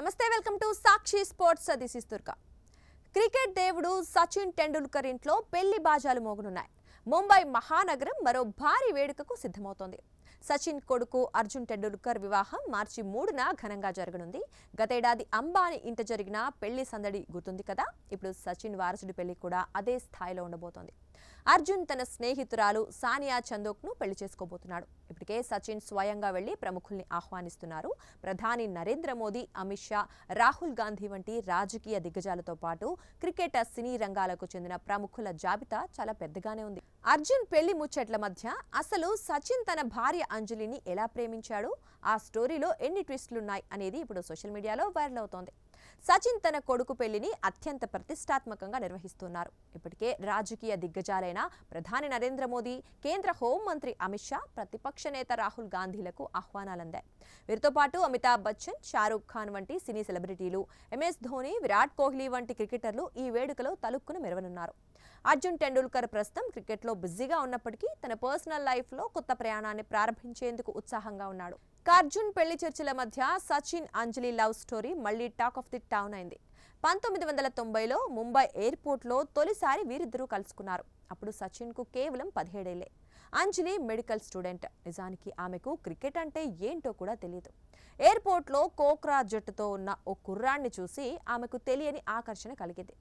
నమస్తే, welcome to Sakshi sports. This is Durga. Cricket దేవుడు సచిన్ టెండూల్కర్ ఇంట్లో పెళ్లి బాజాలు మోగనున్నాయి. ముంబై మహానగరం మరో భారీ వేడుకకు సిద్ధమవుతోంది. సచిన్ కొడుకు అర్జున్ టెండూల్కర్ వివాహం మార్చి 3న ఘనంగా జరగనుంది. గతేడాది అంబానీ ఇంట జరిగిన పెళ్లి సందడి గుర్తుంది కదా. ఇప్పుడు సచిన్ వారసుడి పెళ్లి కూడా అదే స్థాయిలో ఉండబోతోంది. అర్జున్ తన స్నేహితురాలు సానియా చందోక్ను పెళ్లి చేసుకోబోతున్నాడు. ఇప్పటికే సచిన్ స్వయంగా వెళ్లి ప్రముఖుల్ని ఆహ్వానిస్తున్నారు. ప్రధాని నరేంద్ర మోదీ, అమిత్ షా, రాహుల్ గాంధీ వంటి రాజకీయ దిగ్గజాలతో పాటు క్రికెట్, సినీ రంగాలకు చెందిన ప్రముఖుల జాబితా చాలా పెద్దగానే ఉంది. అర్జున్ పెళ్లి ముచ్చట్ల మధ్య అసలు సచిన్ తన భార్య అంజలిని ఎలా ప్రేమించాడు, ఆ స్టోరీలో ఎన్ని ట్విస్టులున్నాయి అనేది ఇప్పుడు సోషల్ మీడియాలో వైరల్ అవుతోంది. సచిన్ తన కొడుకు పెళ్లిని అత్యంత ప్రతిష్టాత్మకంగా నిర్వహిస్తున్నారు. ఇప్పటికే రాజకీయ దిగ్గజాలైన ప్రధాని నరేంద్ర మోదీ, కేంద్ర హోంమంత్రి అమిత్ షా, ప్రతిపక్ష నేత రాహుల్ గాంధీలకు ఆహ్వానాలందాయి. వీరితో పాటు అమితాబ్ బచ్చన్, షారూక్ ఖాన్ వంటి సినీ సెలబ్రిటీలు, ఎంఎస్ ధోని, విరాట్ కోహ్లీ వంటి క్రికెటర్లు ఈ వేడుకలో తలుక్కును మెరవనున్నారు. అర్జున్ టెండూల్కర్ ప్రస్తుతం క్రికెట్లో బిజీగా ఉన్నప్పటికీ తన పర్సనల్ లైఫ్లో కొత్త ప్రయాణాన్ని ప్రారంభించేందుకు ఉత్సాహంగా ఉన్నాడు. అర్జున్ పెళ్లి చర్చల మధ్య సచిన్, అంజలి లవ్ స్టోరీ మళ్లీ టాక్ ఆఫ్ ది టౌన్ అయింది. 1990లో ముంబై ఎయిర్పోర్ట్లో తొలిసారి వీరిద్దరూ కలుసుకున్నారు. అప్పుడు సచిన్కు కేవలం 17 ఏళ్లే. అంజలి మెడికల్ స్టూడెంట్. నిజానికి ఆమెకు క్రికెట్ అంటే ఏంటో కూడా తెలియదు. ఎయిర్పోర్ట్లో కోక్రా జట్టుతో ఉన్న ఓ కుర్రాడిని చూసి ఆమెకు తెలియని ఆకర్షణ కలిగింది.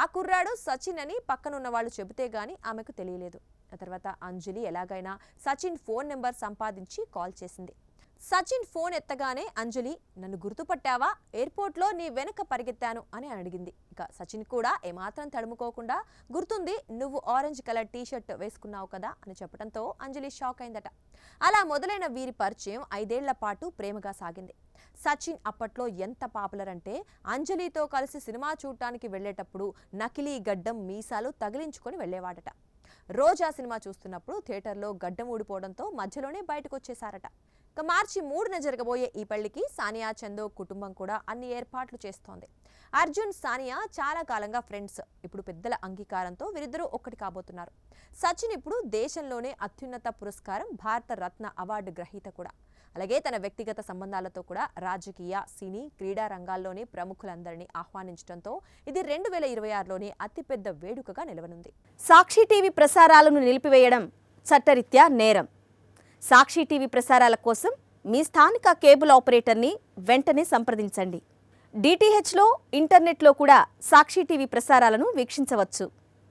ఆ కుర్రాడు సచిన్ అని పక్కనున్న వాళ్ళు చెబితే గానీ ఆమెకు తెలియలేదు. ఆ తర్వాత అంజలి ఎలాగైనా సచిన్ ఫోన్ నెంబర్ సంపాదించి కాల్ చేసింది. సచిన్ ఫోన్ ఎత్తగానే అంజలి, నన్ను గుర్తుపట్టావా, ఎయిర్పోర్ట్లో నీ వెనక పరిగెత్తాను అని అడిగింది. ఇక సచిన్ కూడా ఏమాత్రం తడుముకోకుండా, గుర్తుంది, నువ్వు ఆరెంజ్ కలర్ టీషర్ట్ వేసుకున్నావు కదా అని చెప్పడంతో అంజలి షాక్ అయిందట. అలా మొదలైన వీరి పరిచయం 5 ఏళ్ల పాటు ప్రేమగా సాగింది. సచిన్ అప్పట్లో ఎంత పాపులర్ అంటే అంజలితో కలిసి సినిమా చూడటానికి వెళ్లేటప్పుడు నకిలీ గడ్డం, మీసాలు తగిలించుకొని వెళ్లేవాడట. రోజా సినిమా చూస్తున్నప్పుడు థియేటర్లో గడ్డం ఊడిపోవడంతో మధ్యలోనే బయటకు వచ్చేశారట. మార్చి 3న జరగబోయే ఈ పెళ్లికి సానియా చందోక్ కుటుంబం కూడా అన్ని ఏర్పాట్లు చేస్తోంది. అర్జున్, సానియా చాలా కాలంగా ఫ్రెండ్స్. ఇప్పుడు పెద్దల అంగీకారంతో వీరిద్దరూ ఒక్కటి కాబోతున్నారు. సచిన్ ఇప్పుడు దేశంలోనే అత్యున్నత పురస్కారం భారత రత్న అవార్డు గ్రహీత కూడా. అలాగే తన వ్యక్తిగత సంబంధాలతో కూడా రాజకీయ, సినీ, క్రీడా రంగాల్లోని ప్రముఖులందరినీ ఆహ్వానించడంతో ఇది 2026లోనే అతిపెద్ద వేడుకగా నిలవనుంది. సాక్షి టీవీ ప్రసారాలను నిలిపివేయడం చట్టరీత్యా నేరం. సాక్షి టీవీ ప్రసారాల కోసం మీ స్థానిక కేబుల్ ఆపరేటర్ని వెంటనే సంప్రదించండి. డిటిహెచ్లో, ఇంటర్నెట్లో కూడా సాక్షి టీవీ ప్రసారాలను వీక్షించవచ్చు.